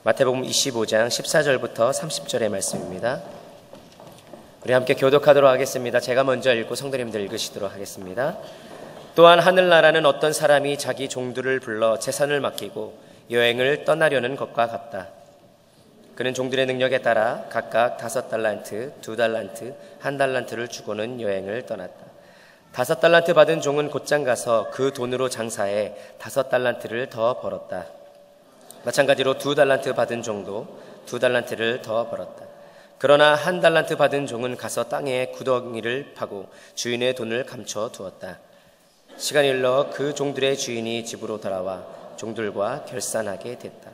마태복음 25장 14절부터 30절의 말씀입니다. 우리 함께 교독하도록 하겠습니다. 제가 먼저 읽고 성도님들 읽으시도록 하겠습니다. 또한 하늘나라는 어떤 사람이 자기 종들을 불러 재산을 맡기고 여행을 떠나려는 것과 같다. 그는 종들의 능력에 따라 각각 5달란트, 2달란트, 1달란트를 주고는 여행을 떠났다. 5달란트 받은 종은 곧장 가서 그 돈으로 장사해 5달란트를 더 벌었다. 마찬가지로 2달란트 받은 종도 2달란트를 더 벌었다. 그러나 1달란트 받은 종은 가서 땅에 구덩이를 파고 주인의 돈을 감춰 두었다. 시간이 흘러 그 종들의 주인이 집으로 돌아와 종들과 결산하게 됐다.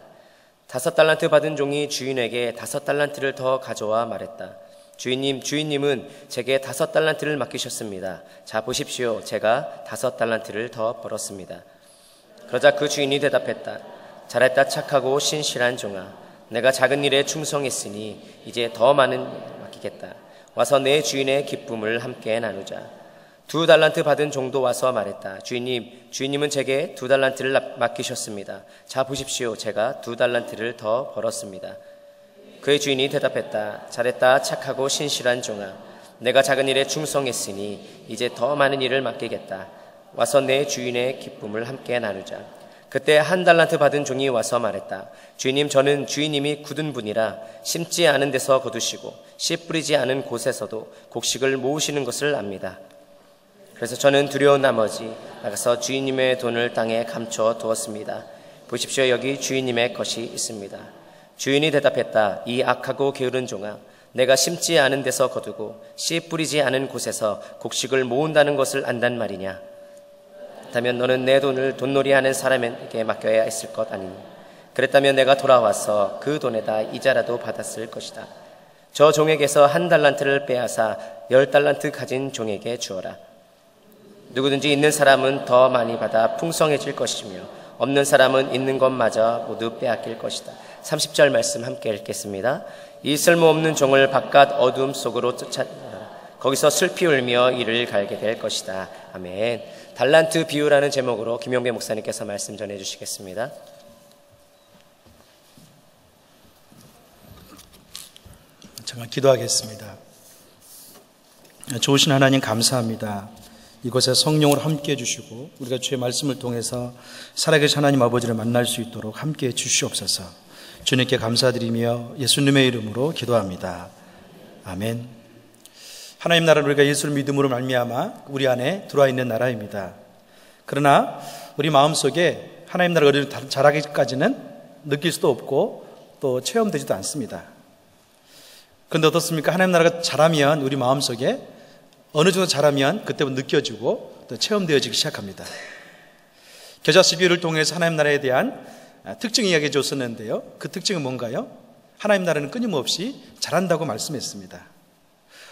5달란트 받은 종이 주인에게 5달란트를 더 가져와 말했다. 주인님은 제게 5달란트를 맡기셨습니다. 자, 보십시오. 제가 5달란트를 더 벌었습니다. 그러자 그 주인이 대답했다. 잘했다, 착하고 신실한 종아. 내가 작은 일에 충성했으니 이제 더 많은 일을 맡기겠다. 와서 내 주인의 기쁨을 함께 나누자. 2달란트 받은 종도 와서 말했다. 주인님은 제게 2달란트를 맡기셨습니다. 자, 보십시오. 제가 2달란트를 더 벌었습니다. 그의 주인이 대답했다. 잘했다, 착하고 신실한 종아. 내가 작은 일에 충성했으니 이제 더 많은 일을 맡기겠다. 와서 내 주인의 기쁨을 함께 나누자. 그때 1달란트 받은 종이 와서 말했다. 주인님, 저는 주인님이 굳은 분이라 심지 않은 데서 거두시고 씨 뿌리지 않은 곳에서도 곡식을 모으시는 것을 압니다. 그래서 저는 두려운 나머지 나가서 주인님의 돈을 땅에 감춰 두었습니다. 보십시오, 여기 주인님의 것이 있습니다. 주인이 대답했다. 이 악하고 게으른 종아, 내가 심지 않은 데서 거두고 씨 뿌리지 않은 곳에서 곡식을 모은다는 것을 안단 말이냐? 그렇다면 너는 내 돈을 돈놀이하는 사람에게 맡겨야 했을 것 아니니? 그랬다면 내가 돌아와서 그 돈에다 이자라도 받았을 것이다. 저 종에게서 1달란트를 빼앗아 10달란트 가진 종에게 주어라. 누구든지 있는 사람은 더 많이 받아 풍성해질 것이며 없는 사람은 있는 것마저 모두 빼앗길 것이다. 30절 말씀 함께 읽겠습니다. 이 쓸모없는 종을 바깥 어둠 속으로 쫓아내라. 거기서 슬피 울며 이를 갈게 될 것이다. 아멘. 달란트 비유라는 제목으로 김용배 목사님께서 말씀 전해 주시겠습니다. 정말 기도하겠습니다. 좋으신 하나님 감사합니다. 이곳에 성령으로 함께해 주시고 우리가 주의 말씀을 통해서 살아계신 하나님 아버지를 만날 수 있도록 함께해 주시옵소서. 주님께 감사드리며 예수님의 이름으로 기도합니다. 아멘. 하나님 나라는 우리가 예수를 믿음으로 말미암아 우리 안에 들어와 있는 나라입니다. 그러나 우리 마음속에 하나님 나라가 자라기까지는 느낄 수도 없고 또 체험되지도 않습니다. 그런데 어떻습니까? 하나님 나라가 자라면 우리 마음속에 어느 정도 자라면 그때부터 느껴지고 또 체험되어지기 시작합니다. 겨자 12호를 통해서 하나님 나라에 대한 특징 이야기해 줬었는데요. 그 특징은 뭔가요? 하나님 나라는 끊임없이 자란다고 말씀했습니다.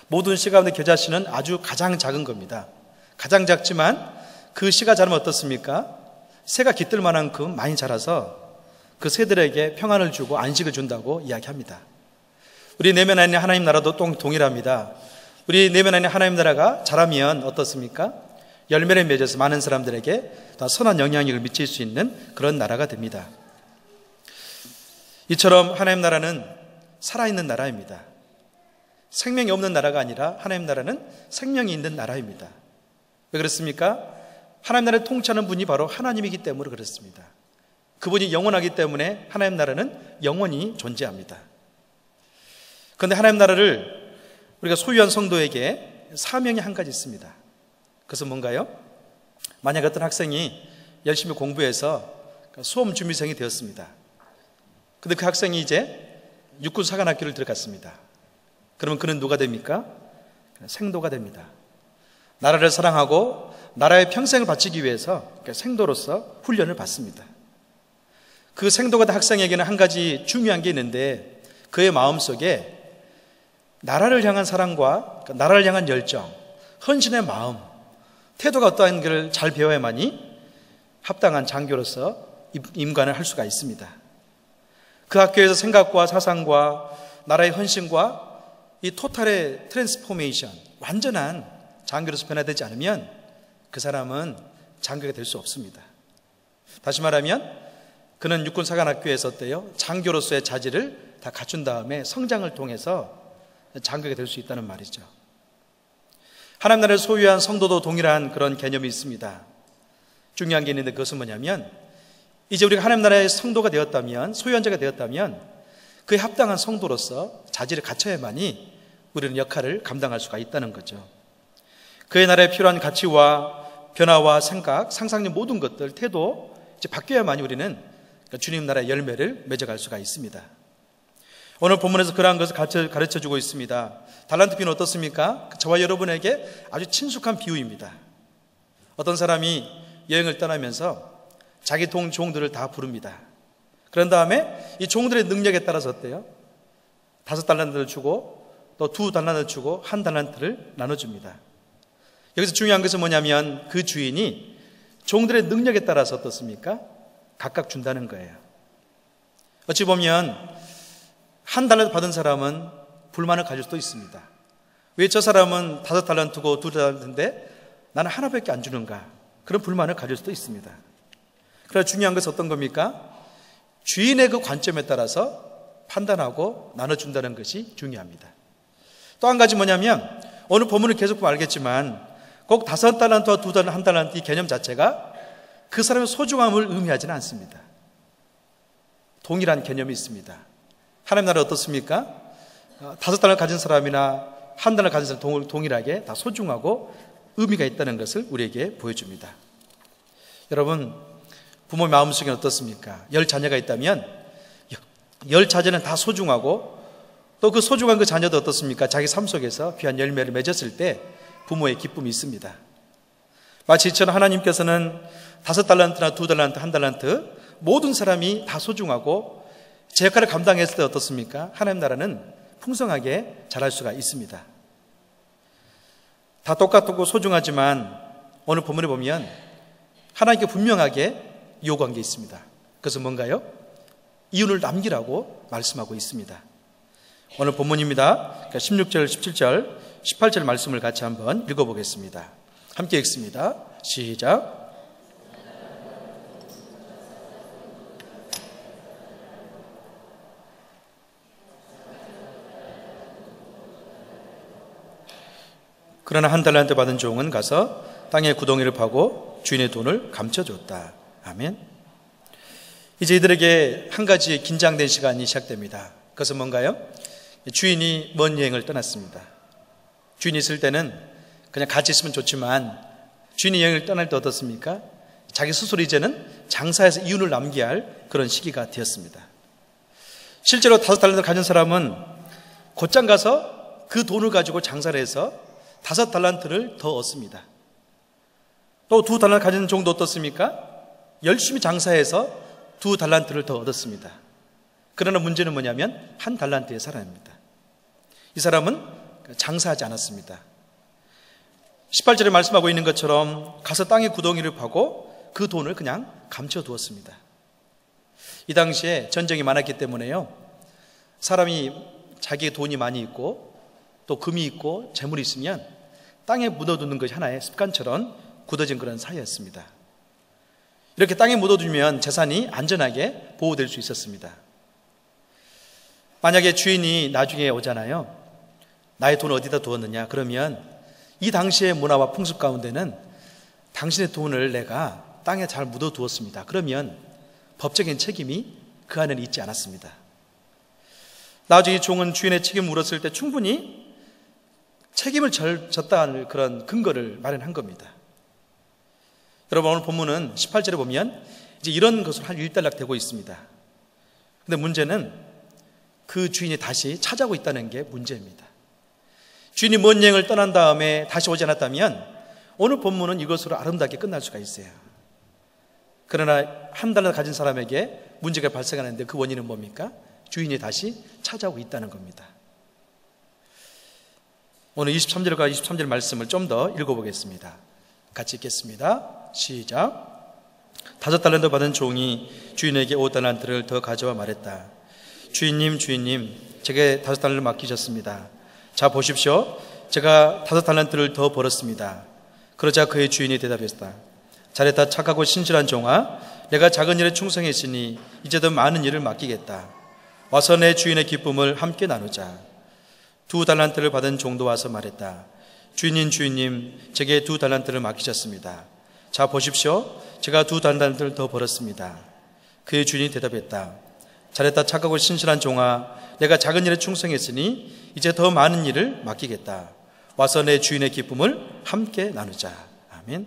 모든 씨 가운데 겨자씨는 아주 가장 작은 겁니다. 가장 작지만 그 씨가 자라면 어떻습니까? 새가 깃들 만큼 많이 자라서 그 새들에게 평안을 주고 안식을 준다고 이야기합니다. 우리 내면 안에 하나님 나라도 동일합니다. 우리 내면 안에 하나님 나라가 자라면 어떻습니까? 열매를 맺어서 많은 사람들에게 더 선한 영향력을 미칠 수 있는 그런 나라가 됩니다. 이처럼 하나님 나라는 살아있는 나라입니다. 생명이 없는 나라가 아니라 하나님 나라는 생명이 있는 나라입니다. 왜 그렇습니까? 하나님 나라를 통치하는 분이 바로 하나님이기 때문에 그렇습니다. 그분이 영원하기 때문에 하나님 나라는 영원히 존재합니다. 그런데 하나님 나라를 우리가 소유한 성도에게 사명이 한 가지 있습니다. 그것은 뭔가요? 만약 어떤 학생이 열심히 공부해서 수험 준비생이 되었습니다. 그런데 그 학생이 이제 육군사관학교를 들어갔습니다. 그러면 그는 누가 됩니까? 생도가 됩니다. 나라를 사랑하고 나라의 평생을 바치기 위해서 생도로서 훈련을 받습니다. 그 생도가 된 학생에게는 한 가지 중요한 게 있는데 그의 마음속에 나라를 향한 사랑과 나라를 향한 열정, 헌신의 마음, 태도가 어떠한 것을 잘 배워야만이 합당한 장교로서 임관을 할 수가 있습니다. 그 학교에서 생각과 사상과 나라의 헌신과 이 토탈의 트랜스포메이션, 완전한 장교로서 변화되지 않으면 그 사람은 장교가 될 수 없습니다. 다시 말하면 그는 육군사관학교에서 어때요? 장교로서의 자질을 다 갖춘 다음에 성장을 통해서 장교가 될 수 있다는 말이죠. 하나님 나라를 소유한 성도도 동일한 그런 개념이 있습니다. 중요한 게 있는데 그것은 뭐냐면 이제 우리가 하나님 나라의 성도가 되었다면, 소유한 자가 되었다면 그에 합당한 성도로서 자질을 갖춰야만이 우리는 역할을 감당할 수가 있다는 거죠. 그의 나라에 필요한 가치와 변화와 생각, 상상력 모든 것들, 태도 이제 바뀌어야만이 우리는 주님 나라의 열매를 맺어갈 수가 있습니다. 오늘 본문에서 그러한 것을 가르쳐주고 있습니다. 달란트 비유는 어떻습니까? 저와 여러분에게 아주 친숙한 비유입니다. 어떤 사람이 여행을 떠나면서 자기 종들을 다 부릅니다. 그런 다음에 이 종들의 능력에 따라서 어때요? 5달란트를 주고 또 2달란트를 주고 1달란트를 나눠줍니다. 여기서 중요한 것은 뭐냐면 그 주인이 종들의 능력에 따라서 어떻습니까? 각각 준다는 거예요. 어찌 보면 1달란트 받은 사람은 불만을 가질 수도 있습니다. 왜 저 사람은 5달란트고 2달란트인데 나는 하나밖에 안 주는가? 그런 불만을 가질 수도 있습니다. 그래서 중요한 것은 어떤 겁니까? 주인의 그 관점에 따라서 판단하고 나눠준다는 것이 중요합니다. 또 한 가지 뭐냐면 오늘 본문을 계속 보면 알겠지만 꼭 5달란트와 2달란트, 1달란트 이 개념 자체가 그 사람의 소중함을 의미하지는 않습니다. 동일한 개념이 있습니다. 하나님 나라 어떻습니까? 5달란트 가진 사람이나 1달란트 가진 사람 동일하게 다 소중하고 의미가 있다는 것을 우리에게 보여줍니다. 여러분, 부모의 마음속에 어떻습니까? 10자녀가 있다면 10자녀는 다 소중하고 또 그 소중한 그 자녀도 어떻습니까? 자기 삶 속에서 귀한 열매를 맺었을 때 부모의 기쁨이 있습니다. 마치 이처럼 하나님께서는 5달란트나 2달란트, 1달란트 모든 사람이 다 소중하고 제 역할을 감당했을 때 어떻습니까? 하나님 나라는 풍성하게 자랄 수가 있습니다. 다 똑같고 소중하지만 오늘 본문에 보면 하나님께 분명하게 요구한 게 있습니다. 그것은 뭔가요? 이윤을 남기라고 말씀하고 있습니다. 오늘 본문입니다. 16절, 17절, 18절 말씀을 같이 한번 읽어보겠습니다. 함께 읽습니다. 시작. 그러나 1달란트 받은 종은 가서 땅에 구덩이를 파고 주인의 돈을 감춰줬다. 아멘. 이제 이들에게 한 가지 긴장된 시간이 시작됩니다. 그것은 뭔가요? 주인이 먼 여행을 떠났습니다. 주인이 있을 때는 그냥 같이 있으면 좋지만 주인이 여행을 떠날 때 어떻습니까? 자기 스스로 이제는 장사해서 이윤을 남겨야 할 그런 시기가 되었습니다. 실제로 5달란트를 가진 사람은 곧장 가서 그 돈을 가지고 장사를 해서 5달란트를 더 얻습니다. 또 2달란트 가진 종도 어떻습니까? 열심히 장사해서 2달란트를 더 얻었습니다. 그러나 문제는 뭐냐면 1달란트의 사람입니다. 이 사람은 장사하지 않았습니다. 18절에 말씀하고 있는 것처럼 가서 땅에 구덩이를 파고 그 돈을 그냥 감춰두었습니다. 이 당시에 전쟁이 많았기 때문에요, 사람이 자기의 돈이 많이 있고 또 금이 있고 재물이 있으면 땅에 묻어두는 것이 하나의 습관처럼 굳어진 그런 사이였습니다. 이렇게 땅에 묻어두면 재산이 안전하게 보호될 수 있었습니다. 만약에 주인이 나중에 오잖아요. 나의 돈을 어디다 두었느냐? 그러면 이 당시의 문화와 풍습 가운데는 당신의 돈을 내가 땅에 잘 묻어두었습니다. 그러면 법적인 책임이 그 안에는 있지 않았습니다. 나중에 종은 주인의 책임을 물었을 때 충분히 책임을 졌다 할 그런 근거를 마련한 겁니다. 여러분, 오늘 본문은 18절에 보면 이제 이런 것으로 한 일단락되고 있습니다. 근데 문제는 그 주인이 다시 찾아오고 있다는 게 문제입니다. 주인이 먼 여행을 떠난 다음에 다시 오지 않았다면 오늘 본문은 이것으로 아름답게 끝날 수가 있어요. 그러나 1달란트 가진 사람에게 문제가 발생하는데 그 원인은 뭡니까? 주인이 다시 찾아오고 있다는 겁니다. 오늘 23절과 23절 말씀을 좀 더 읽어보겠습니다. 같이 읽겠습니다. 시작. 5달란트 받은 종이 주인에게 5달란트를 더 가져와 말했다. 주인님, 제게 5달란트를 맡기셨습니다. 자, 보십시오. 제가 5달란트를 더 벌었습니다. 그러자 그의 주인이 대답했다. 잘했다, 착하고 신실한 종아. 내가 작은 일에 충성했으니 이제 더 많은 일을 맡기겠다. 와서 내 주인의 기쁨을 함께 나누자. 2달란트를 받은 종도 와서 말했다. 주인님, 제게 2달란트를 맡기셨습니다. 자, 보십시오. 제가 2달란트를 더 벌었습니다. 그의 주인이 대답했다. 잘했다, 착하고 신실한 종아. 내가 작은 일에 충성했으니 이제 더 많은 일을 맡기겠다. 와서 내 주인의 기쁨을 함께 나누자. 아멘.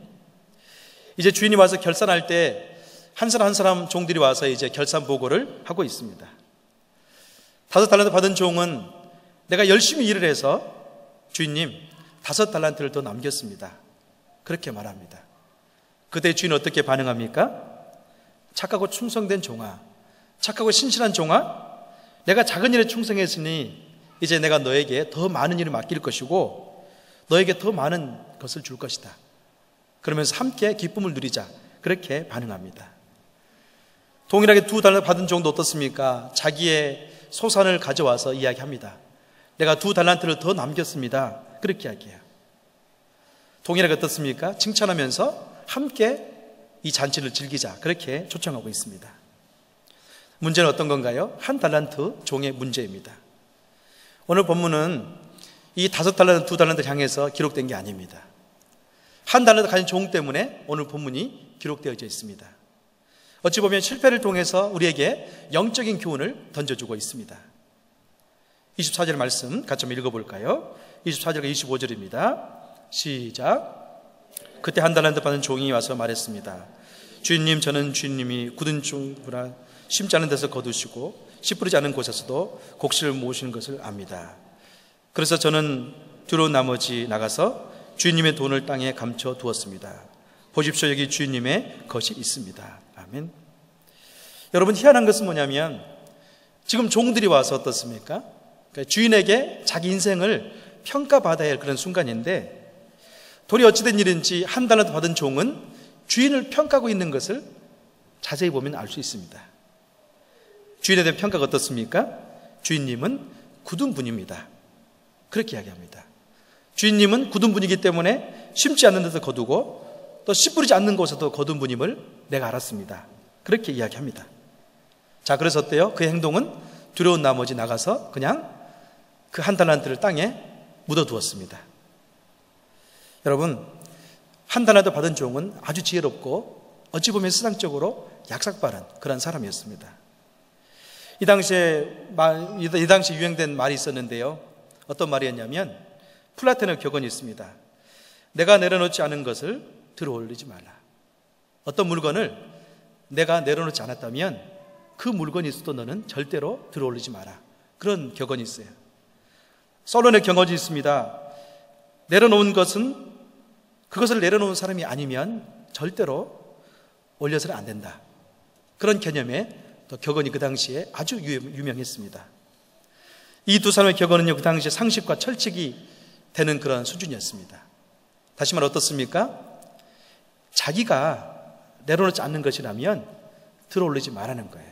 이제 주인이 와서 결산할 때 한 사람 한 사람 종들이 와서 이제 결산 보고를 하고 있습니다. 5달란트 받은 종은 내가 열심히 일을 해서 주인님 5달란트를 더 남겼습니다. 그렇게 말합니다. 그때 주인은 어떻게 반응합니까? 착하고 충성된 종아, 착하고 신실한 종아, 내가 작은 일에 충성했으니 이제 내가 너에게 더 많은 일을 맡길 것이고 너에게 더 많은 것을 줄 것이다. 그러면서 함께 기쁨을 누리자. 그렇게 반응합니다. 동일하게 2달란트 받은 종도 어떻습니까? 자기의 소산을 가져와서 이야기합니다. 내가 2달란트를 더 남겼습니다. 그렇게 이야기해요. 동일하게 어떻습니까? 칭찬하면서 함께 이 잔치를 즐기자. 그렇게 초청하고 있습니다. 문제는 어떤 건가요? 1달란트 종의 문제입니다. 오늘 본문은 이 5달란트, 2달란트를 향해서 기록된 게 아닙니다. 1달란트 가진 종 때문에 오늘 본문이 기록되어져 있습니다. 어찌 보면 실패를 통해서 우리에게 영적인 교훈을 던져주고 있습니다. 24절 말씀 같이 한번 읽어볼까요? 24절과 25절입니다. 시작. 그때 1달란트 받은 종이 와서 말했습니다. 주인님, 저는 주인님이 굳은 종보라 심지 않은 데서 거두시고 씨 뿌리지 않은 곳에서도 곡식을 모으시는 것을 압니다. 그래서 저는 두려운 나머지 나가서 주인님의 돈을 땅에 감춰 두었습니다. 보십시오, 여기 주인님의 것이 있습니다. 아멘. 여러분, 희한한 것은 뭐냐면 지금 종들이 와서 어떻습니까? 그러니까 주인에게 자기 인생을 평가받아야 할 그런 순간인데 도리 어찌된 일인지 1달란트 받은 종은 주인을 평가하고 있는 것을 자세히 보면 알 수 있습니다. 주인에 대한 평가가 어떻습니까? 주인님은 굳은 분입니다. 그렇게 이야기합니다. 주인님은 굳은 분이기 때문에 심지 않는 데서 거두고 또 씨 뿌리지 않는 곳에도 거둔 분임을 내가 알았습니다. 그렇게 이야기합니다. 자, 그래서 어때요? 그의 행동은 두려운 나머지 나가서 그냥 그 1달란트를 땅에 묻어두었습니다. 여러분, 1달란트 받은 종은 아주 지혜롭고 어찌 보면 세상적으로 약삭빠른 그런 사람이었습니다. 이 당시에 유행된 말이 있었는데요. 어떤 말이었냐면 플라톤의 격언이 있습니다. 내가 내려놓지 않은 것을 들어올리지 말라. 어떤 물건을 내가 내려놓지 않았다면 그 물건이 있어도 너는 절대로 들어올리지 마라. 그런 격언이 있어요. 솔론의 격언이 있습니다. 내려놓은 것은 그것을 내려놓은 사람이 아니면 절대로 올려서는 안 된다. 그런 개념의 또 격언이 그 당시에 아주 유명했습니다. 이 두 사람의 격언은요, 그 당시에 상식과 철칙이 되는 그런 수준이었습니다. 다시 말해 어떻습니까? 자기가 내려놓지 않는 것이라면 들어올리지 말라는 거예요.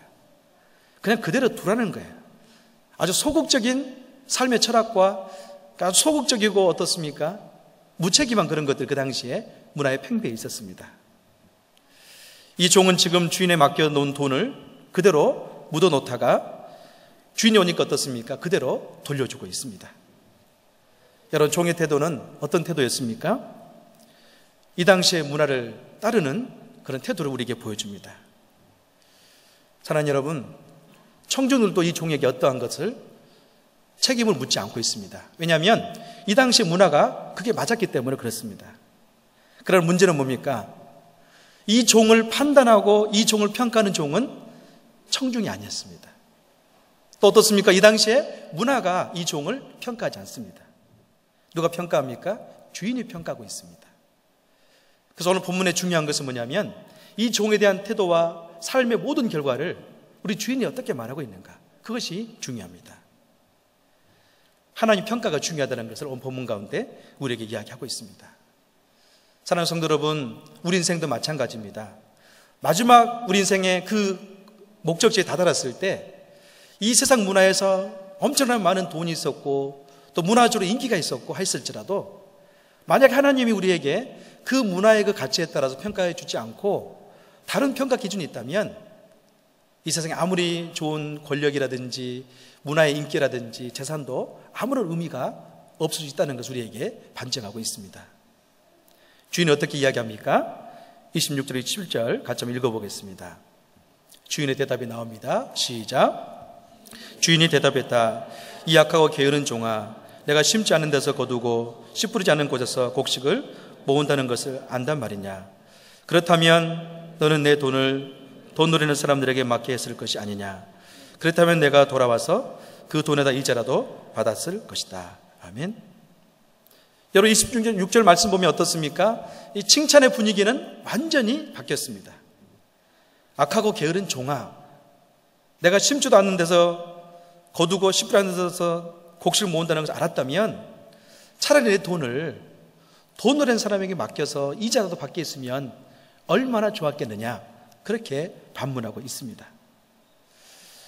그냥 그대로 두라는 거예요. 아주 소극적인 삶의 철학과 아주 소극적이고 어떻습니까? 무책임한 그런 것들 그 당시에 문화의 팽배에 있었습니다. 이 종은 지금 주인에 맡겨놓은 돈을 그대로 묻어놓다가 주인이 오니까 어떻습니까? 그대로 돌려주고 있습니다. 여러분, 종의 태도는 어떤 태도였습니까? 이 당시의 문화를 따르는 그런 태도를 우리에게 보여줍니다. 사랑하는 여러분, 청중들도 이 종에게 어떠한 것을 책임을 묻지 않고 있습니다. 왜냐하면 이 당시의 문화가 그게 맞았기 때문에 그렇습니다. 그러나 문제는 뭡니까? 이 종을 판단하고 이 종을 평가하는 종은 청중이 아니었습니다. 또 어떻습니까? 이 당시에 문화가 이 종을 평가하지 않습니다. 누가 평가합니까? 주인이 평가하고 있습니다. 그래서 오늘 본문의 중요한 것은 뭐냐면 이 종에 대한 태도와 삶의 모든 결과를 우리 주인이 어떻게 말하고 있는가, 그것이 중요합니다. 하나님 평가가 중요하다는 것을 오늘 본문 가운데 우리에게 이야기하고 있습니다. 사랑하는 성도 여러분, 우리 인생도 마찬가지입니다. 마지막 우리 인생의 그 목적지에 다다랐을 때 이 세상 문화에서 엄청난 많은 돈이 있었고 또 문화적으로 인기가 있었고 했을지라도 만약 하나님이 우리에게 그 문화의 그 가치에 따라서 평가해 주지 않고 다른 평가 기준이 있다면 이 세상에 아무리 좋은 권력이라든지 문화의 인기라든지 재산도 아무런 의미가 없을 수 있다는 것을 우리에게 반증하고 있습니다. 주인이 어떻게 이야기합니까? 26절, 27절 같이 한번 읽어보겠습니다. 주인의 대답이 나옵니다. 시작. 주인이 대답했다. 이 악하고 게으른 종아, 내가 심지 않은 데서 거두고 씨 뿌리지 않은 곳에서 곡식을 모은다는 것을 안단 말이냐? 그렇다면 너는 내 돈을 돈 노리는 사람들에게 맡게 했을 것이 아니냐? 그렇다면 내가 돌아와서 그 돈에다 이자라도 받았을 것이다. 아멘. 여러분 26절 말씀 보면 어떻습니까? 이 칭찬의 분위기는 완전히 바뀌었습니다. 악하고 게으른 종아, 내가 심지도 않는 데서 거두고 씨 뿌리지 않는 데서 곡식을 모은다는 것을 알았다면 차라리 내 돈을 돈 노리는 사람에게 맡겨서 이자라도 받게 했으면 얼마나 좋았겠느냐, 그렇게 반문하고 있습니다.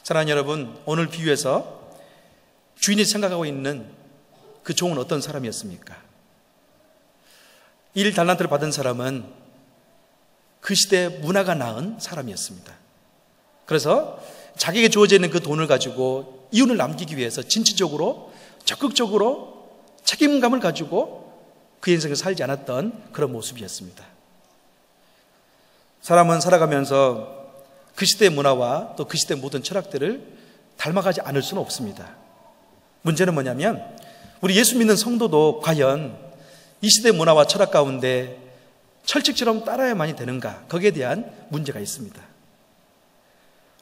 사랑하는 여러분, 오늘 비유에서 주인이 생각하고 있는 그 종은 어떤 사람이었습니까? 1달란트를 받은 사람은 그 시대에 문화가 나은 사람이었습니다. 그래서 자기에게 주어져 있는 그 돈을 가지고 이윤을 남기기 위해서 진취적으로 적극적으로 책임감을 가지고 그 인생을 살지 않았던 그런 모습이었습니다. 사람은 살아가면서 그 시대의 문화와 또 그 시대의 모든 철학들을 닮아가지 않을 수는 없습니다. 문제는 뭐냐면 우리 예수 믿는 성도도 과연 이 시대의 문화와 철학 가운데 철칙처럼 따라야만이 되는가, 거기에 대한 문제가 있습니다.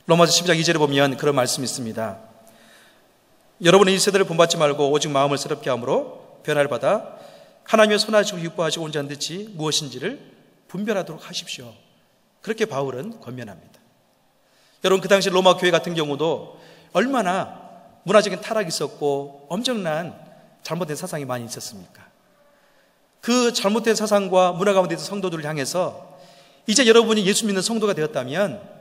로마서 12장 2절에 보면 그런 말씀이 있습니다. 여러분은 이 세대를 본받지 말고 오직 마음을 새롭게 함으로 변화를 받아 하나님의 선하시고 기뻐하시고 온전한 뜻이 무엇인지를 분별하도록 하십시오. 그렇게 바울은 권면합니다. 여러분, 그 당시 로마 교회 같은 경우도 얼마나 문화적인 타락이 있었고 엄청난 잘못된 사상이 많이 있었습니까? 그 잘못된 사상과 문화 가운데 있는 성도들을 향해서 이제 여러분이 예수 믿는 성도가 되었다면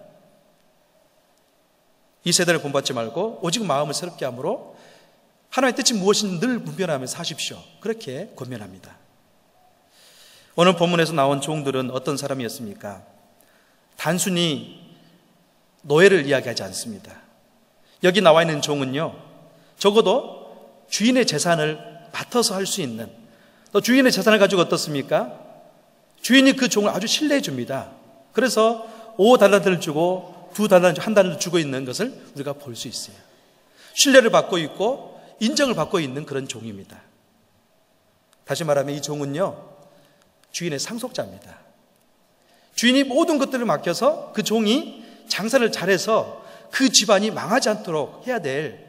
이 세대를 본받지 말고 오직 마음을 새롭게 함으로 하나님의 뜻이 무엇인지 늘 분별하며 사십시오. 그렇게 권면합니다. 오늘 본문에서 나온 종들은 어떤 사람이었습니까? 단순히 노예를 이야기하지 않습니다. 여기 나와 있는 종은요, 적어도 주인의 재산을 맡아서 할 수 있는, 또 주인의 재산을 가지고 어떻습니까? 주인이 그 종을 아주 신뢰해 줍니다. 그래서 5달란트를 주고 2달란트, 1달란트 주고 있는 것을 우리가 볼 수 있어요. 신뢰를 받고 있고 인정을 받고 있는 그런 종입니다. 다시 말하면 이 종은요, 주인의 상속자입니다. 주인이 모든 것들을 맡겨서 그 종이 장사를 잘해서 그 집안이 망하지 않도록 해야 될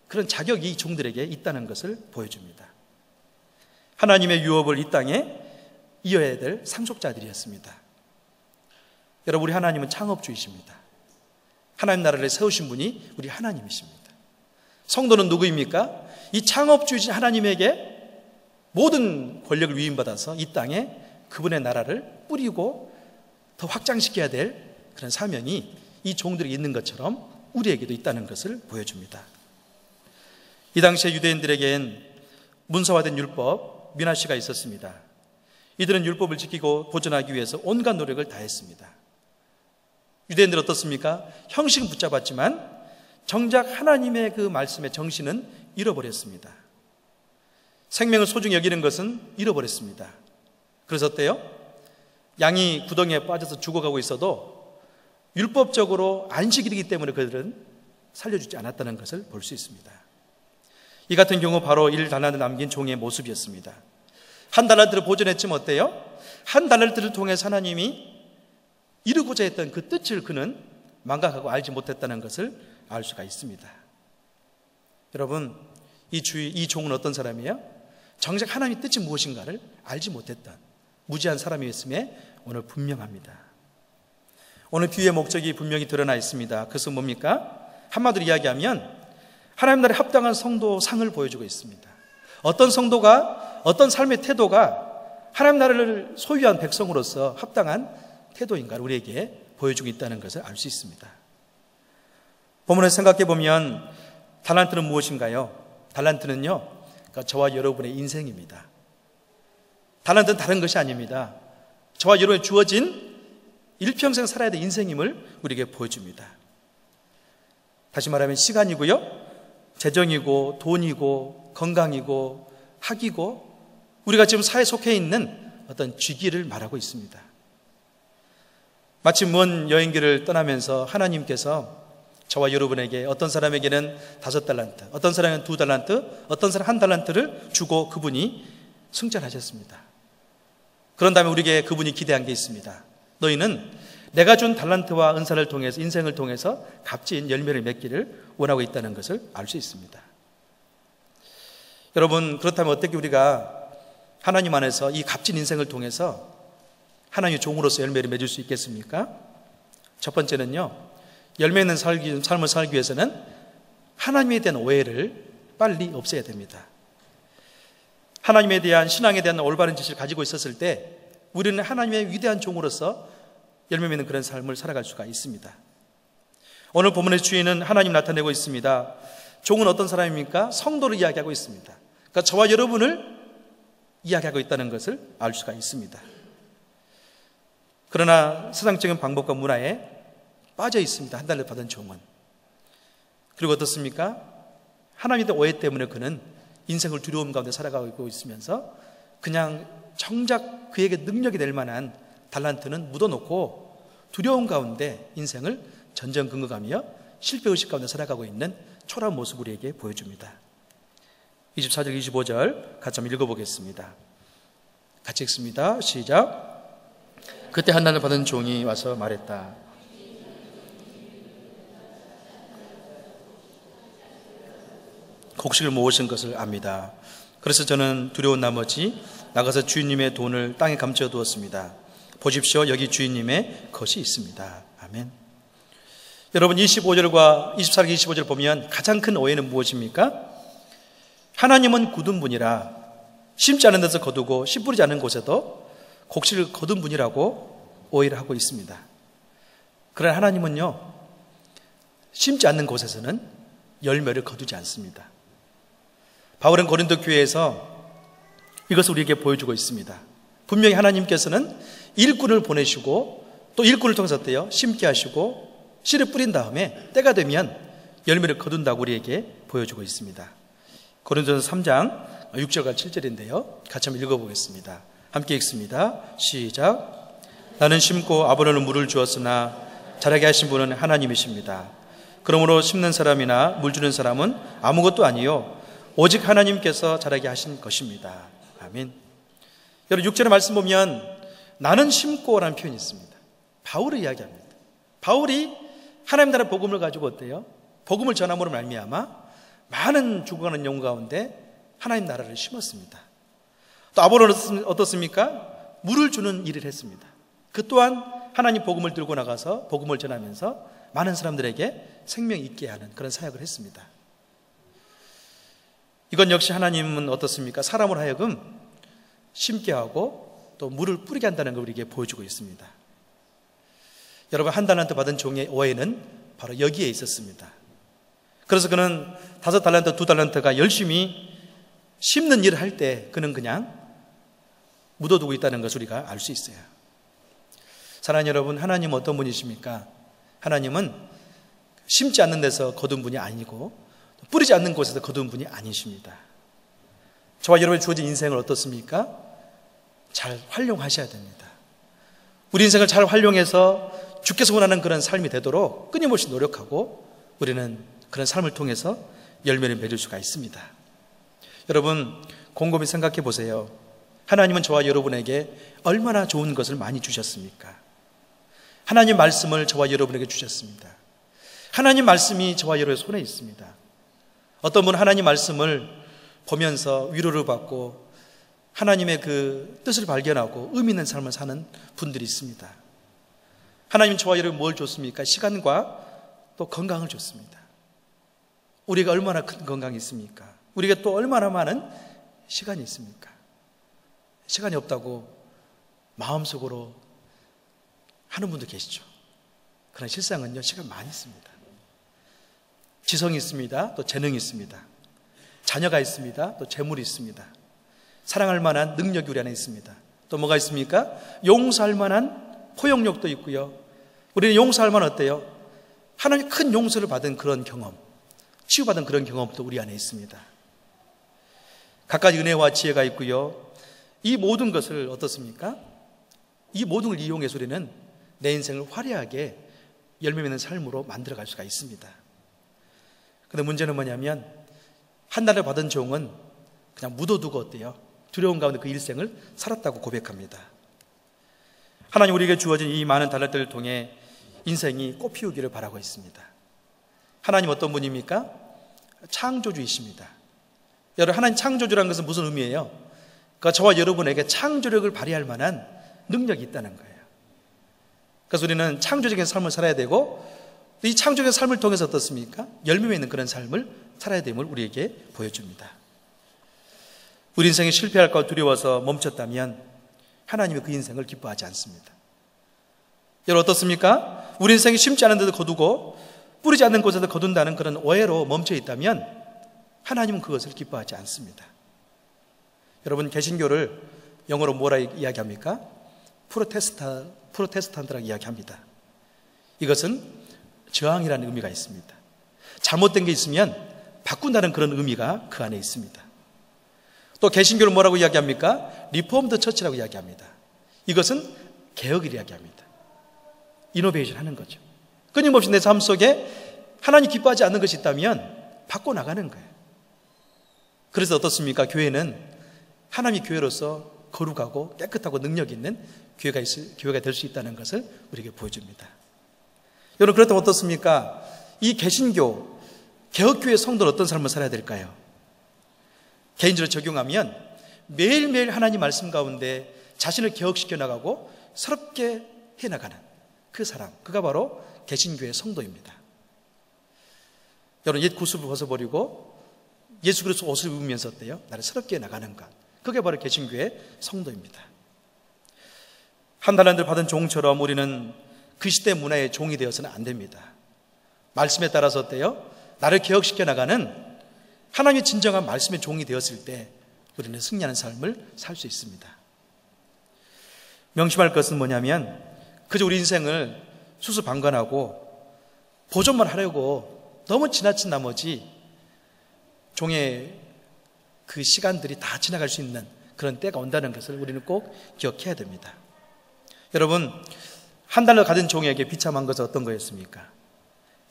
그런 자격이 이 종들에게 있다는 것을 보여줍니다. 하나님의 유업을 이 땅에 이어야 될 상속자들이었습니다. 여러분, 우리 하나님은 창업주이십니다. 하나님 나라를 세우신 분이 우리 하나님이십니다. 성도는 누구입니까? 이 창업주이신 하나님에게 모든 권력을 위임받아서 이 땅에 그분의 나라를 뿌리고 더 확장시켜야 될 그런 사명이 이 종들이 있는 것처럼 우리에게도 있다는 것을 보여줍니다. 이 당시에 유대인들에겐 문서화된 율법, mina시가 있었습니다. 이들은 율법을 지키고 보존하기 위해서 온갖 노력을 다했습니다. 유대인들 어떻습니까? 형식은 붙잡았지만 정작 하나님의 그 말씀의 정신은 잃어버렸습니다. 생명을 소중히 여기는 것은 잃어버렸습니다. 그래서 어때요? 양이 구덩이에 빠져서 죽어가고 있어도 율법적으로 안식일이기 때문에 그들은 살려주지 않았다는 것을 볼 수 있습니다. 이 같은 경우 바로 1달란트 남긴 종의 모습이었습니다. 1달란트를 보존했지만 어때요? 1달란트를 통해서 하나님이 이루고자 했던 그 뜻을 그는 망각하고 알지 못했다는 것을 알 수가 있습니다. 여러분, 이 종은 어떤 사람이에요? 정작 하나님의 뜻이 무엇인가를 알지 못했던 무지한 사람이었음에 오늘 분명합니다. 오늘 비유의 목적이 분명히 드러나 있습니다. 그것은 뭡니까? 한마디로 이야기하면 하나님 나라에 합당한 성도 상을 보여주고 있습니다. 어떤 성도가, 어떤 삶의 태도가 하나님 나라를 소유한 백성으로서 합당한 태도인가를 우리에게 보여주고 있다는 것을 알 수 있습니다. 본문을 생각해 보면 달란트는 무엇인가요? 달란트는요, 그러니까 저와 여러분의 인생입니다. 달란트는 다른 것이 아닙니다. 저와 여러분에 주어진 일평생 살아야 될 인생임을 우리에게 보여줍니다. 다시 말하면 시간이고요, 재정이고 돈이고 건강이고 학이고 우리가 지금 사회에 속해 있는 어떤 쥐기를 말하고 있습니다. 마치 먼 여행길을 떠나면서 하나님께서 저와 여러분에게 어떤 사람에게는 5달란트, 어떤 사람에게는 2달란트, 어떤 사람 1달란트를 주고 그분이 승천하셨습니다. 그런 다음에 우리에게 그분이 기대한 게 있습니다. 너희는 내가 준 달란트와 은사를 통해서, 인생을 통해서 값진 열매를 맺기를 원하고 있다는 것을 알 수 있습니다. 여러분, 그렇다면 어떻게 우리가 하나님 안에서 이 값진 인생을 통해서 하나님의 종으로서 열매를 맺을 수 있겠습니까? 첫 번째는요, 열매 있는 삶을 살기 위해서는 하나님에 대한 오해를 빨리 없애야 됩니다. 하나님에 대한, 신앙에 대한 올바른 지식을 가지고 있었을 때 우리는 하나님의 위대한 종으로서 열매 맺는 그런 삶을 살아갈 수가 있습니다. 오늘 본문의 주인은 하나님 나타내고 있습니다. 종은 어떤 사람입니까? 성도를 이야기하고 있습니다. 그러니까 저와 여러분을 이야기하고 있다는 것을 알 수가 있습니다. 그러나 세상적인 방법과 문화에 빠져 있습니다. 한 달러 받은 종은. 그리고 어떻습니까? 하나님에 대한 오해 때문에 그는 인생을 두려움 가운데 살아가고 있으면서 그냥 정작 그에게 능력이 될 만한 달란트는 묻어놓고 두려움 가운데 인생을 전전긍긍하며 실패의식 가운데 살아가고 있는 초라한 모습을 우리에게 보여줍니다. 24절 25절 같이 한번 읽어보겠습니다. 같이 읽습니다. 시작. 그때 한 달러 받은 종이 와서 말했다. 곡식을 모으신 것을 압니다. 그래서 저는 두려운 나머지 나가서 주인님의 돈을 땅에 감춰 두었습니다. 보십시오, 여기 주인님의 것이 있습니다. 아멘. 여러분, 24절 25절 보면 가장 큰 오해는 무엇입니까? 하나님은 굳은 분이라 심지 않은 데서 거두고 씨 뿌리지 않은 곳에도 곡식을 거둔 분이라고 오해를 하고 있습니다. 그러나 하나님은요, 심지 않는 곳에서는 열매를 거두지 않습니다. 바울은 고린도 교회에서 이것을 우리에게 보여주고 있습니다. 분명히 하나님께서는 일꾼을 보내시고 또 일꾼을 통해서 어때요? 심게 하시고 씨를 뿌린 다음에 때가 되면 열매를 거둔다고 우리에게 보여주고 있습니다. 고린도전서 3장 6절과 7절인데요. 같이 한번 읽어보겠습니다. 함께 읽습니다. 시작. 나는 심고 아브라함은 물을 주었으나 자라게 하신 분은 하나님이십니다. 그러므로 심는 사람이나 물 주는 사람은 아무것도 아니요 오직 하나님께서 자라게 하신 것입니다. 아멘. 여러분, 6절의 말씀 보면 나는 심고라는 표현이 있습니다. 바울을 이야기합니다. 바울이 하나님 나라의 복음을 가지고 어때요? 복음을 전함으로 말미암아 많은 죽어가는 영혼 가운데 하나님 나라를 심었습니다. 또 아브라함은 어떻습니까? 물을 주는 일을 했습니다. 그 또한 하나님 복음을 들고 나가서 복음을 전하면서 많은 사람들에게 생명 있게 하는 그런 사역을 했습니다. 이건 역시 하나님은 어떻습니까? 사람을 하여금 심게 하고 또 물을 뿌리게 한다는 걸 우리에게 보여주고 있습니다. 여러분, 한 달란트 받은 종의 오해는 바로 여기에 있었습니다. 그래서 그는 5달란트, 2달란트가 열심히 심는 일을 할 때 그는 그냥 묻어두고 있다는 것을 우리가 알 수 있어요. 사랑하는 여러분, 하나님은 어떤 분이십니까? 하나님은 심지 않는 데서 거둔 분이 아니고 뿌리지 않는 곳에서 거둔 분이 아니십니다. 저와 여러분이 주어진 인생을 어떻습니까? 잘 활용하셔야 됩니다. 우리 인생을 잘 활용해서 주께서 원하는 그런 삶이 되도록 끊임없이 노력하고 우리는 그런 삶을 통해서 열매를 맺을 수가 있습니다. 여러분, 곰곰이 생각해 보세요. 하나님은 저와 여러분에게 얼마나 좋은 것을 많이 주셨습니까? 하나님 말씀을 저와 여러분에게 주셨습니다. 하나님 말씀이 저와 여러분의 손에 있습니다. 어떤 분은 하나님 말씀을 보면서 위로를 받고 하나님의 그 뜻을 발견하고 의미 있는 삶을 사는 분들이 있습니다. 하나님 저와 여러분 뭘 줬습니까? 시간과 또 건강을 줬습니다. 우리가 얼마나 큰 건강이 있습니까? 우리가 또 얼마나 많은 시간이 있습니까? 시간이 없다고 마음속으로 하는 분도 계시죠. 그러나 실상은요, 시간 많이 있습니다. 지성이 있습니다. 또 재능이 있습니다. 자녀가 있습니다. 또 재물이 있습니다. 사랑할 만한 능력이 우리 안에 있습니다. 또 뭐가 있습니까? 용서할 만한 포용력도 있고요. 우리는 용서할 만 어때요? 하나님 큰 용서를 받은 그런 경험, 치유받은 그런 경험도 우리 안에 있습니다. 각가지 은혜와 지혜가 있고요. 이 모든 것을 어떻습니까? 이 모든 걸 이용해서 우리는 내 인생을 화려하게 열매 맺는 삶으로 만들어갈 수가 있습니다. 그런데 문제는 뭐냐면 한 달을 받은 종은 그냥 묻어두고 어때요? 두려움 가운데 그 일생을 살았다고 고백합니다. 하나님 우리에게 주어진 이 많은 달란트를 통해 인생이 꽃피우기를 바라고 있습니다. 하나님 어떤 분입니까? 창조주이십니다. 여러분, 하나님 창조주라는 것은 무슨 의미예요? 그러니까 저와 여러분에게 창조력을 발휘할 만한 능력이 있다는 거예요. 그래서 우리는 창조적인 삶을 살아야 되고 이 창조적인 삶을 통해서 어떻습니까? 열매 맺는 그런 삶을 살아야 됨을 우리에게 보여줍니다. 우리 인생이 실패할까 두려워서 멈췄다면 하나님이 그 인생을 기뻐하지 않습니다. 여러분 어떻습니까? 우리 인생이 심지 않은 데도 거두고 뿌리지 않는 곳에도 거둔다는 그런 오해로 멈춰 있다면 하나님은 그것을 기뻐하지 않습니다. 여러분 개신교를 영어로 뭐라 이야기합니까? 프로테스탄트라고 이야기합니다. 이것은 저항이라는 의미가 있습니다. 잘못된 게 있으면 바꾼다는 그런 의미가 그 안에 있습니다. 또 개신교를 뭐라고 이야기합니까? 리폼드 처치라고 이야기합니다. 이것은 개혁을 이야기합니다. 이노베이션 하는 거죠. 끊임없이 내 삶 속에 하나님 기뻐하지 않는 것이 있다면 바꿔나가는 거예요. 그래서 어떻습니까? 교회는 하나님의 교회로서 거룩하고 깨끗하고 능력 있는 교회가 될 수 있다는 것을 우리에게 보여줍니다. 여러분 그렇다면 어떻습니까? 이 개신교, 개혁교회 성도는 어떤 삶을 살아야 될까요? 개인적으로 적용하면 매일매일 하나님 말씀 가운데 자신을 개혁시켜 나가고 새롭게 해나가는 그 사람, 그가 바로 개신교의 성도입니다. 여러분 옛 구습을 벗어버리고 예수 그리스도 옷을 입으면서 어때요? 나를 새롭게 나가는 것, 그게 바로 개신교의 성도입니다. 한 달란트를 받은 종처럼 우리는 그 시대 문화의 종이 되어서는 안 됩니다. 말씀에 따라서 어때요? 나를 개혁시켜 나가는 하나님의 진정한 말씀의 종이 되었을 때 우리는 승리하는 삶을 살 수 있습니다. 명심할 것은 뭐냐면 그저 우리 인생을 수수방관하고 보존만 하려고 너무 지나친 나머지 종의 그 시간들이 다 지나갈 수 있는 그런 때가 온다는 것을 우리는 꼭 기억해야 됩니다. 여러분 한 달러 가진 종에게 비참한 것은 어떤 거였습니까?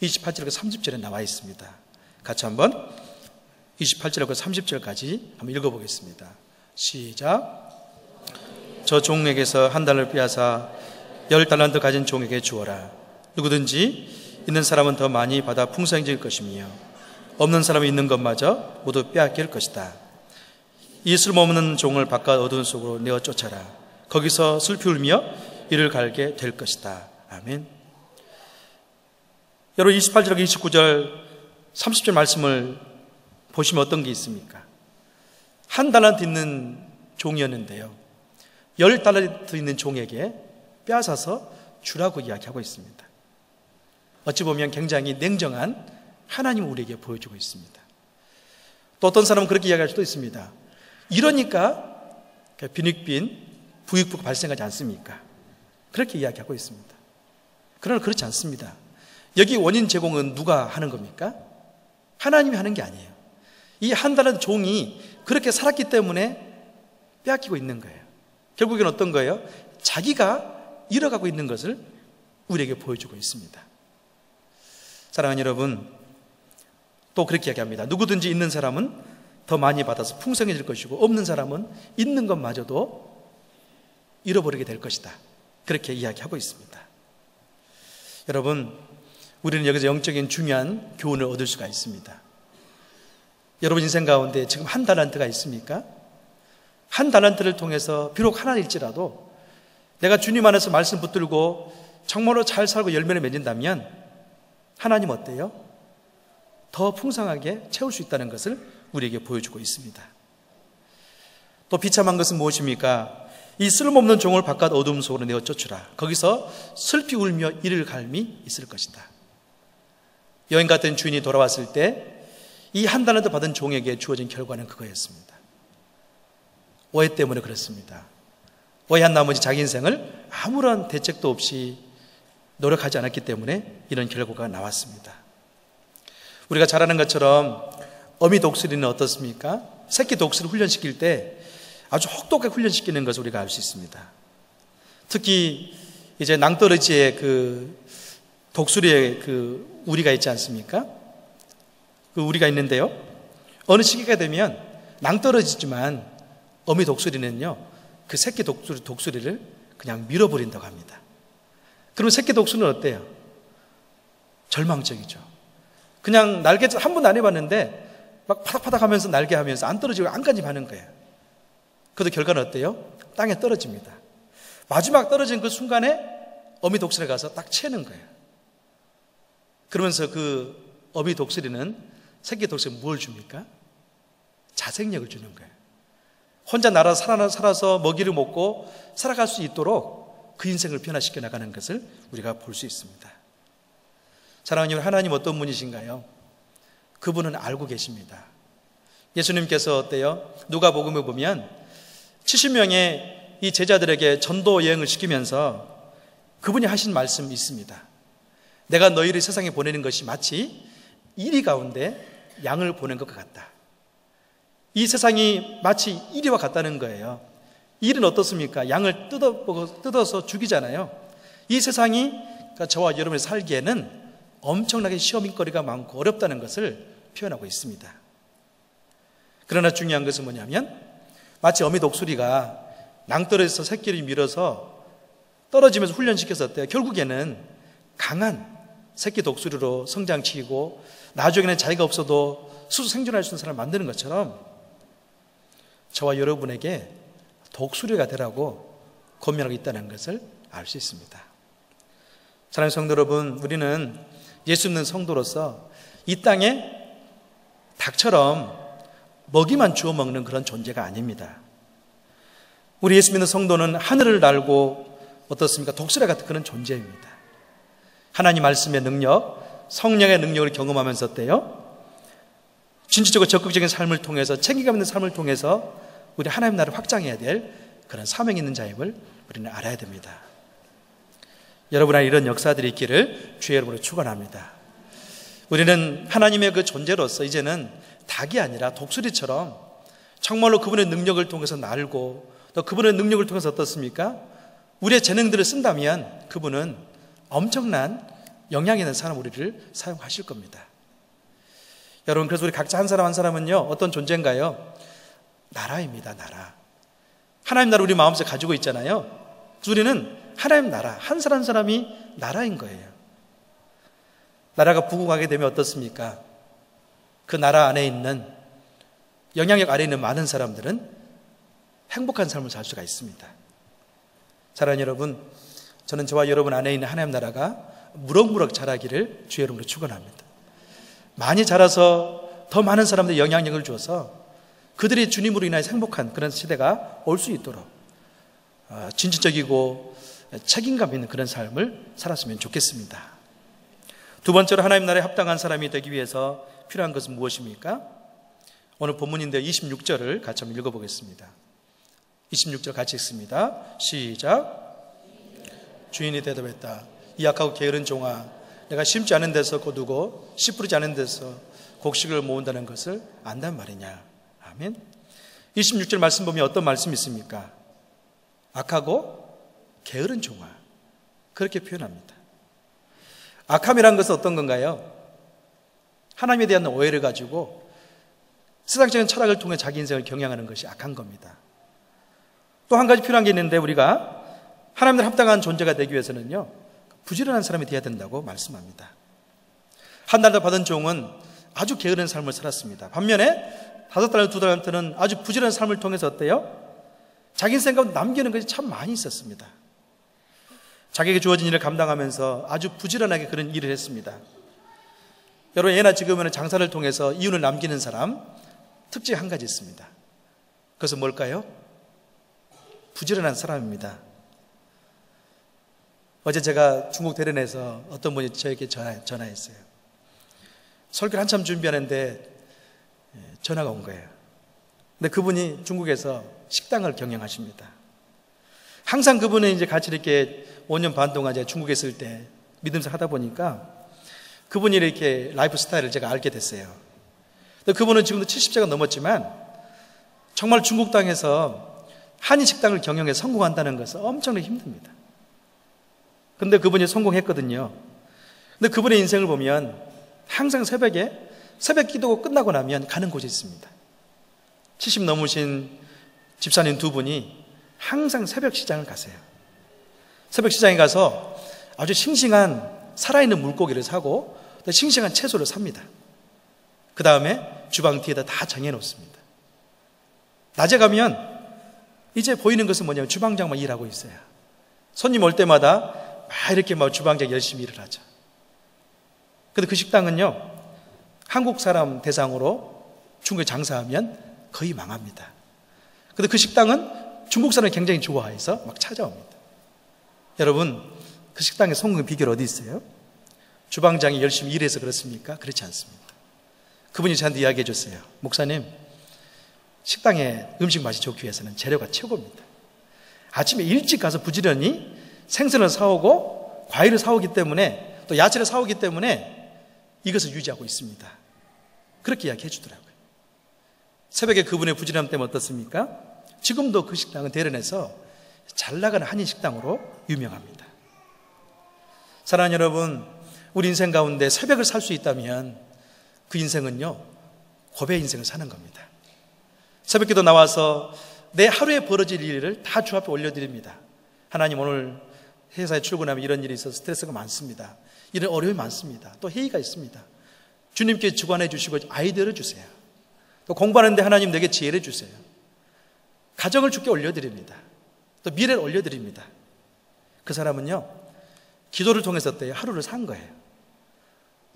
28절과 30절에 나와 있습니다. 같이 한번 28절과 30절까지 한번 읽어보겠습니다. 시작. 저 종에게서 한 달러를 빼앗아 10달란트 가진 종에게 주어라. 누구든지 있는 사람은 더 많이 받아 풍성해질 것이며 없는 사람이 있는 것마저 모두 빼앗길 것이다. 이 쓸모없는 종을 바깥 어두운 속으로 내어 쫓아라. 거기서 슬피 울며 이를 갈게 될 것이다. 아멘. 여러분 28절과 29절 30절 말씀을 보시면 어떤 게 있습니까? 한 달란트 있는 종이었는데요 10달란트 있는 종에게 빼앗아서 주라고 이야기하고 있습니다. 어찌 보면 굉장히 냉정한 하나님을 우리에게 보여주고 있습니다. 또 어떤 사람은 그렇게 이야기할 수도 있습니다. 이러니까 빈익빈 부익부가 발생하지 않습니까? 그렇게 이야기하고 있습니다. 그러나 그렇지 않습니다. 여기 원인 제공은 누가 하는 겁니까? 하나님이 하는 게 아니에요. 이 한 달란트 종이 그렇게 살았기 때문에 빼앗기고 있는 거예요. 결국엔 어떤 거예요? 자기가 잃어가고 있는 것을 우리에게 보여주고 있습니다. 사랑하는 여러분, 또 그렇게 이야기합니다. 누구든지 있는 사람은 더 많이 받아서 풍성해질 것이고 없는 사람은 있는 것마저도 잃어버리게 될 것이다. 그렇게 이야기하고 있습니다. 여러분, 우리는 여기서 영적인 중요한 교훈을 얻을 수가 있습니다. 여러분 인생 가운데 지금 한 달란트가 있습니까? 한 달란트를 통해서 비록 하나일지라도 내가 주님 안에서 말씀 붙들고 정말로 잘 살고 열매를 맺는다면 하나님 어때요? 더 풍성하게 채울 수 있다는 것을 우리에게 보여주고 있습니다. 또 비참한 것은 무엇입니까? 이 쓸모없는 종을 바깥 어둠 속으로 내어 쫓으라. 거기서 슬피 울며 이를 갈미 있을 것이다. 여인 같은 주인이 돌아왔을 때 이 한 달란트 받은 종에게 주어진 결과는 그거였습니다. 오해 때문에 그렇습니다. 오해한 나머지 자기 인생을 아무런 대책도 없이 노력하지 않았기 때문에 이런 결과가 나왔습니다. 우리가 잘 아는 것처럼 어미 독수리는 어떻습니까? 새끼 독수리 훈련시킬 때 아주 혹독하게 훈련시키는 것을 우리가 알 수 있습니다. 특히 이제 낭떠러지의 그 독수리의 그 우리가 있지 않습니까? 그 우리가 있는데요. 어느 시기가 되면 낭떠러지지만 어미 독수리는요, 그 새끼 독수리를 그냥 밀어버린다고 합니다. 그러면 새끼 독수리는 어때요? 절망적이죠. 그냥 날개 한 번도 안 해봤는데 막 파닥파닥 하면서 날개 하면서 안 떨어지고 안까지 가는 거예요. 그래도 결과는 어때요? 땅에 떨어집니다. 마지막 떨어진 그 순간에 어미 독수리가 가서 딱 채는 거예요. 그러면서 그 어미 독수리는 새끼 독수리에 뭘 줍니까? 자생력을 주는 거예요. 혼자 살아서 먹이를 먹고 살아갈 수 있도록 그 인생을 변화시켜 나가는 것을 우리가 볼 수 있습니다. 사랑하는 여러분, 하나님 어떤 분이신가요? 그분은 알고 계십니다. 예수님께서 어때요? 누가복음에 보면 70명의 이 제자들에게 전도 여행을 시키면서 그분이 하신 말씀이 있습니다. 내가 너희를 세상에 보내는 것이 마치 이리 가운데 양을 보낸 것과 같다. 이 세상이 마치 이리와 같다는 거예요. 일은 어떻습니까? 양을 뜯어서 죽이잖아요. 이 세상이 저와 여러분이 살기에는 엄청나게 시험거리가 많고 어렵다는 것을 표현하고 있습니다. 그러나 중요한 것은 뭐냐면 마치 어미 독수리가 낭떠러지에서 새끼를 밀어서 떨어지면서 훈련시켜서 어때요? 결국에는 강한 새끼 독수리로 성장시키고 나중에는 자기가 없어도 스스로 생존할 수 있는 사람을 만드는 것처럼 저와 여러분에게 독수리가 되라고 권면하고 있다는 것을 알 수 있습니다. 사랑하는 성도 여러분, 우리는 예수 믿는 성도로서 이 땅에 닭처럼 먹이만 주워 먹는 그런 존재가 아닙니다. 우리 예수 믿는 성도는 하늘을 날고 어떻습니까? 독수리 같은 그런 존재입니다. 하나님 말씀의 능력, 성령의 능력을 경험하면서 어때요? 진취적으로 적극적인 삶을 통해서 책임감 있는 삶을 통해서 우리 하나님 나라를 확장해야 될 그런 사명이 있는 자임을 우리는 알아야 됩니다. 여러분 안에 이런 역사들이 있기를 주의 이름으로 축원합니다. 우리는 하나님의 그 존재로서 이제는 닭이 아니라 독수리처럼 정말로 그분의 능력을 통해서 날고 또 그분의 능력을 통해서 어떻습니까? 우리의 재능들을 쓴다면 그분은 엄청난 영향 있는 사람 우리를 사용하실 겁니다. 여러분, 그래서 우리 각자 한 사람 한 사람은요 어떤 존재인가요? 나라입니다. 나라. 하나님 나라 우리 마음속에 가지고 있잖아요. 우리는 하나님 나라, 한 사람 한 사람이 나라인 거예요. 나라가 부흥하게 되면 어떻습니까? 그 나라 안에 있는 영향력 아래에 있는 많은 사람들은 행복한 삶을 살 수가 있습니다. 사랑하는 여러분, 저는 저와 여러분 안에 있는 하나님 나라가 무럭무럭 자라기를 주의 이름으로 축원합니다. 많이 자라서 더 많은 사람들의 영향력을 주어서 그들이 주님으로 인하여 행복한 그런 시대가 올 수 있도록 진취적이고 책임감 있는 그런 삶을 살았으면 좋겠습니다. 두 번째로 하나님 나라에 합당한 사람이 되기 위해서 필요한 것은 무엇입니까? 오늘 본문인데 26절을 같이 한번 읽어보겠습니다. 26절 같이 읽습니다. 시작. 주인이 대답했다. 이 약하고 게으른 종아, 내가 심지 않은 데서 거두고 씨 뿌리지 않은 데서 곡식을 모은다는 것을 안단 말이냐. 아멘. 26절 말씀 보면 어떤 말씀이 있습니까? 악하고 게으른 종아, 그렇게 표현합니다. 악함이란 것은 어떤 건가요? 하나님에 대한 오해를 가지고 세상적인 철학을 통해 자기 인생을 경영하는 것이 악한 겁니다. 또 한 가지 필요한 게 있는데 우리가 하나님들 합당한 존재가 되기 위해서는요 부지런한 사람이 되어야 된다고 말씀합니다. 한 달 받은 종은 아주 게으른 삶을 살았습니다. 반면에 5달, 2달한테는 아주 부지런한 삶을 통해서 어때요? 자기 인생 가운데 남기는 것이 참 많이 있었습니다. 자기에게 주어진 일을 감당하면서 아주 부지런하게 그런 일을 했습니다. 여러분, 예나 지금은 장사를 통해서 이윤을 남기는 사람 특징이 한 가지 있습니다. 그것은 뭘까요? 부지런한 사람입니다. 어제 제가 중국 대련에서 어떤 분이 저에게 전화했어요. 설교를 한참 준비하는데 전화가 온 거예요. 근데 그분이 중국에서 식당을 경영하십니다. 항상 그분은 이제 같이 이렇게 5년 반 동안 제가 중국에 있을 때 믿음생활 하다 보니까 그분이 이렇게 라이프 스타일을 제가 알게 됐어요. 근데 그분은 지금도 70세가 넘었지만 정말 중국 땅에서 한인 식당을 경영해 성공한다는 것은 엄청나게 힘듭니다. 근데 그분이 성공했거든요. 근데 그분의 인생을 보면 항상 새벽 기도가 끝나고 나면 가는 곳이 있습니다. 70 넘으신 집사님 두 분이 항상 새벽 시장을 가세요. 새벽 시장에 가서 아주 싱싱한 살아있는 물고기를 사고 또 싱싱한 채소를 삽니다. 그 다음에 주방 뒤에다 다 정해놓습니다. 낮에 가면 이제 보이는 것은 뭐냐면 주방장만 일하고 있어요. 손님 올 때마다 막 이렇게 막 주방장 열심히 일을 하죠. 근데 그 식당은요, 한국 사람 대상으로 중국에 장사하면 거의 망합니다. 근데 그 식당은 중국 사람을 굉장히 좋아해서 막 찾아옵니다. 여러분, 그 식당의 성공의 비결 어디 있어요? 주방장이 열심히 일해서 그렇습니까? 그렇지 않습니다. 그분이 저한테 이야기해 줬어요. 목사님, 식당에 음식 맛이 좋기 위해서는 재료가 최고입니다. 아침에 일찍 가서 부지런히 생선을 사오고 과일을 사오기 때문에 또 야채를 사오기 때문에 이것을 유지하고 있습니다. 그렇게 이야기해 주더라고요. 새벽에 그분의 부지런함 때문에 어떻습니까? 지금도 그 식당은 대련해서 잘 나가는 한인 식당으로 유명합니다. 사랑하는 여러분, 우리 인생 가운데 새벽을 살 수 있다면 그 인생은요, 고배 인생을 사는 겁니다. 새벽기도 나와서 내 하루에 벌어질 일을 다 주 앞에 올려드립니다. 하나님, 오늘 회사에 출근하면 이런 일이 있어서 스트레스가 많습니다. 이런 어려움이 많습니다. 또 회의가 있습니다. 주님께 주관해 주시고 아이디어를 주세요. 또 공부하는데 하나님 내게 지혜를 주세요. 가정을 주께 올려드립니다. 또 미래를 올려드립니다. 그 사람은요, 기도를 통해서 어때요? 하루를 산 거예요.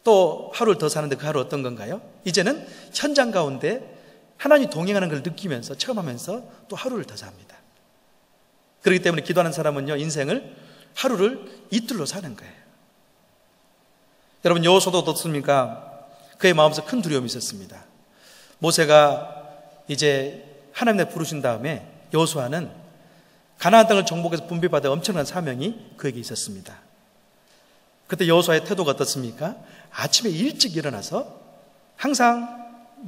또 하루를 더 사는데 그 하루 어떤 건가요? 이제는 현장 가운데 하나님이 동행하는 걸 느끼면서 체험하면서 또 하루를 더 삽니다. 그렇기 때문에 기도하는 사람은요, 인생을 하루를 이틀로 사는 거예요. 여러분, 여호수아도 어떻습니까? 그의 마음속에 큰 두려움이 있었습니다. 모세가 이제 하나님의 부르신 다음에 여호수아는 가나안 땅을 정복해서 분배받아 엄청난 사명이 그에게 있었습니다. 그때 여호수아의 태도가 어떻습니까? 아침에 일찍 일어나서 항상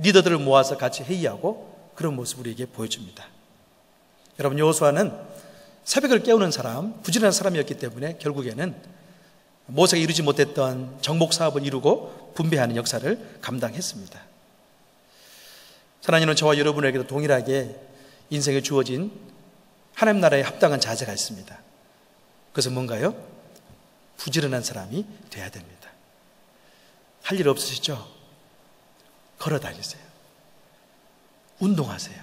리더들을 모아서 같이 회의하고 그런 모습을 우리에게 보여줍니다. 여러분, 여호수아는 새벽을 깨우는 사람, 부지런한 사람이었기 때문에 결국에는 모세가 이루지 못했던 정복 사업을 이루고 분배하는 역사를 감당했습니다. 하나님은 저와 여러분에게도 동일하게 인생에 주어진 하나님 나라에 합당한 자세가 있습니다. 그것은 뭔가요? 부지런한 사람이 돼야 됩니다. 할 일 없으시죠? 걸어 다니세요. 운동하세요.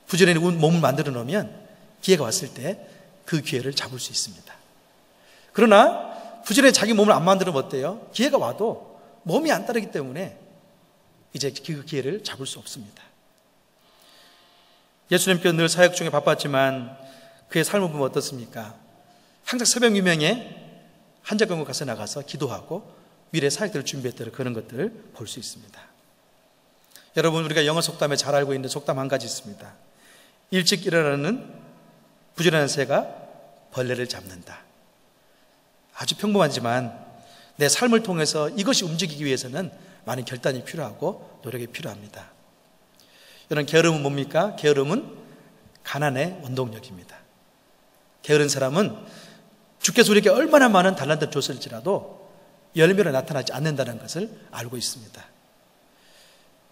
부지런히 몸을 만들어 놓으면 기회가 왔을 때 그 기회를 잡을 수 있습니다. 그러나 부지런히 자기 몸을 안 만들면 어때요? 기회가 와도 몸이 안 따르기 때문에 이제 그 기회를 잡을 수 없습니다. 예수님께서 늘 사역 중에 바빴지만 그의 삶을 보면 어떻습니까? 항상 새벽 유명에 한적경고 가서 나가서 기도하고 미래 사역들을 준비했다는 그런 것들을 볼 수 있습니다. 여러분, 우리가 영어 속담에 잘 알고 있는 속담 한 가지 있습니다. 일찍 일어나는 부지런한 새가 벌레를 잡는다. 아주 평범하지만 내 삶을 통해서 이것이 움직이기 위해서는 많은 결단이 필요하고 노력이 필요합니다. 여러분, 게으름은 뭡니까? 게으름은 가난의 원동력입니다. 게으른 사람은 주께서 우리에게 얼마나 많은 달란트를 줬을지라도 열매로 나타나지 않는다는 것을 알고 있습니다.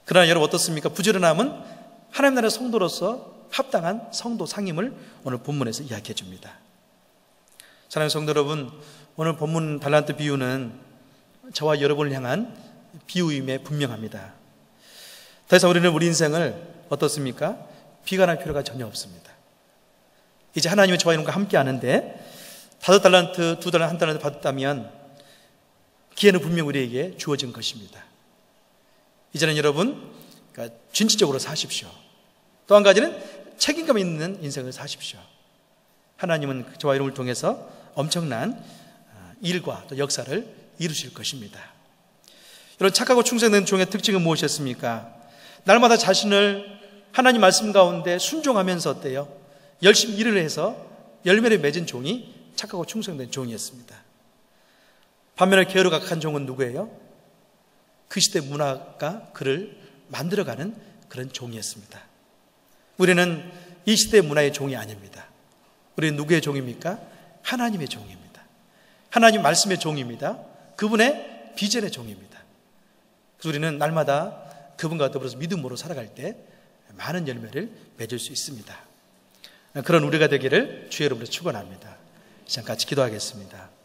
그러나 여러분 어떻습니까? 부지런함은 하나님 나라의 성도로서 합당한 성도 상임을 오늘 본문에서 이야기해 줍니다. 사랑하는 성도 여러분, 오늘 본문 달란트 비유는 저와 여러분을 향한 비유임에 분명합니다. 더 이상 우리는 우리 인생을 어떻습니까? 비관할 필요가 전혀 없습니다. 이제 하나님이 저와 여러분과 함께 하는데 5달란트, 2달란트, 1달란트 받았다면 기회는 분명 우리에게 주어진 것입니다. 이제는 여러분 진취적으로 사십시오. 또 한 가지는 책임감 있는 인생을 사십시오. 하나님은 저와 여러분을 통해서 엄청난 일과 또 역사를 이루실 것입니다. 여러분, 착하고 충성된 종의 특징은 무엇이었습니까? 날마다 자신을 하나님 말씀 가운데 순종하면서 어때요? 열심히 일을 해서 열매를 맺은 종이 착하고 충성된 종이었습니다. 반면에 게으르고 각한 종은 누구예요? 그 시대 문화가 그를 만들어가는 그런 종이었습니다. 우리는 이 시대의 문화의 종이 아닙니다. 우리는 누구의 종입니까? 하나님의 종입니다. 하나님 말씀의 종입니다. 그분의 비전의 종입니다. 그래서 우리는 날마다 그분과 더불어서 믿음으로 살아갈 때 많은 열매를 맺을 수 있습니다. 그런 우리가 되기를 주의 이름으로 축원합니다. 시간 같이 기도하겠습니다.